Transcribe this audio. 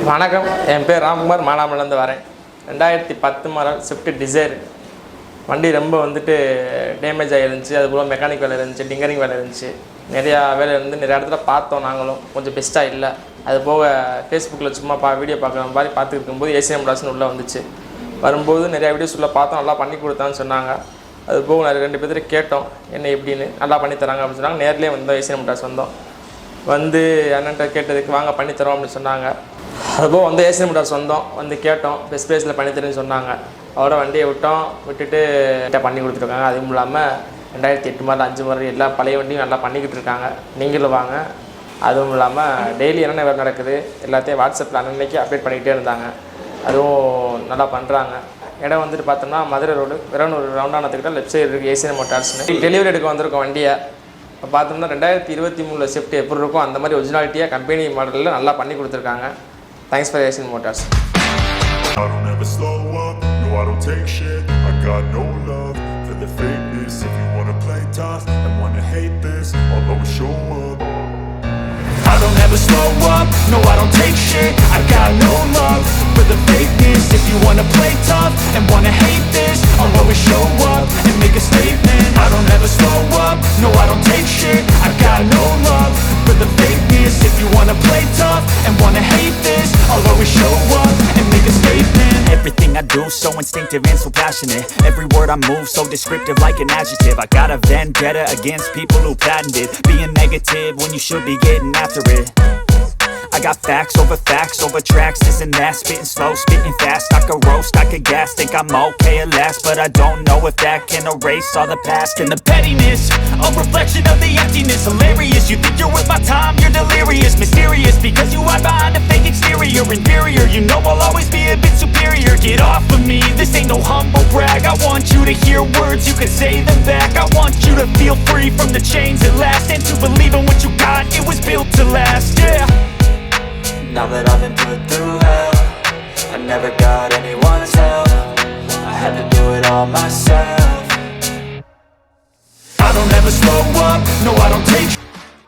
வணக்கம், என் பேர் ராம்குமார். மானாமலேருந்து வரேன். 2010 மாடல் ஸ்விஃப்ட் டிசைர் வண்டி ரொம்ப டேமேஜ் ஆகிருந்துச்சு. அதுபோல் மெக்கானிக் வேலை இருந்துச்சு, டிங்கரிங் வேலை இருந்துச்சு, நிறையா வேலை இருந்து நிறையா இடத்துல பார்த்தோம். நாங்களும் கொஞ்சம் பெஸ்ட்டாக இல்லை. அது போக ஃபேஸ்புக்கில் சும்மா வீடியோ பார்க்குற மாதிரி பார்த்துட்டு இருக்கும்போது ஏசிஎம் மோட்டார்ஸ்னு உள்ளே வந்துச்சு. வரும்போது நிறையா வீடியோஸ் உள்ளே பார்த்தோம், நல்லா பண்ணி கொடுத்தான்னு சொன்னாங்க. அது போக நிறைய 2 பேர்த்து கேட்டோம் என்ன எப்படின்னு. நல்லா பண்ணித்தராங்க அப்படின்னு சொன்னாங்க. நேர்லேயே வந்தோம், ஏசிஎம் மோட்டார்ஸ் வந்தோம். அண்ணன்ட்ட கேட்டதுக்கு வாங்க பண்ணித்தரோம் அப்படின்னு சொன்னாங்க. அதுபோல் ஏசிஎம் மோட்டார்ஸ் வந்தோம், கேட்டோம், பெஸ்ட் ப்ரைஸில் பண்ணித்தரேன்னு சொன்னாங்க. அவரோட வண்டியை விட்டுட்டு பண்ணி கொடுத்துருக்காங்க. அதுவும் இல்லாமல் 2008 மாடல் 5 மாடல் எல்லா பழைய வண்டியும் நல்லா பண்ணிக்கிட்டு இருக்காங்க. நீங்களும் வாங்க. அதுவும் இல்லாமல் டெய்லி என்னென்ன வேலை நடக்குது எல்லாத்தையும் வாட்ஸ்அப்பில் அன்னன்னைக்கு அப்டேட் பண்ணிக்கிட்டே இருந்தாங்க. அதுவும் நல்லா பண்ணுறாங்க. இடம் பார்த்தோம்னா மதுரை ரோடு விரானூர் ரவுண்டானத்துக்கிட்ட லெஃப்ட் சைடு இருக்குது ஏசிஎம் மோட்டார்ஸ்னு. டெலிவரி எடுக்க வந்திருக்கோம் வண்டியை. இப்போ பார்த்தோம்னா 2023 ஷிஃப்ட் எப்படி இருக்கும் அந்த மாதிரி ஒரிஜினாலிட்டியாக கம்பெனி மாடலில் நல்லா பண்ணி கொடுத்துருக்காங்க. Thanks for ACM Motors. I don't ever slow up, no I don't take shit. I got no love for the fakeness. If you wanna play tough and wanna hate this, I'll always show up. I don't ever slow up, no I don't take shit. I got no love for the fakeness. If you wanna play tough and wanna hate this, I'll always show up and make a statement. I don't ever slow up, no I don't take shit. I got no love for the fakeness. If you wanna play tough and wanna hate this, I'll always show up and make a statement. Everything I do so instinctive and so passionate. Every word I move so descriptive like an adjective. I got a vendetta against people who patented being negative when you should be getting after it. I got facts over tracks, this and that. Spitting slow, spitting fast. I could roast, I could gas. Think I'm okay at last, but I don't know if that can erase all the past. And the pettiness, a reflection of the emptiness. Hilarious, you think you're worth my time, you're delirious. Mysterious, because you hide behind a fake exterior. Inferior, you know I'll always be a bit superior. Get off of me, this ain't no humble brag. I want you to hear words, you can say them back. I want you to feel free from the chains at last, and to believe in what you got, it was built to last, yeah. Now that I've been put through hell, I never got anyone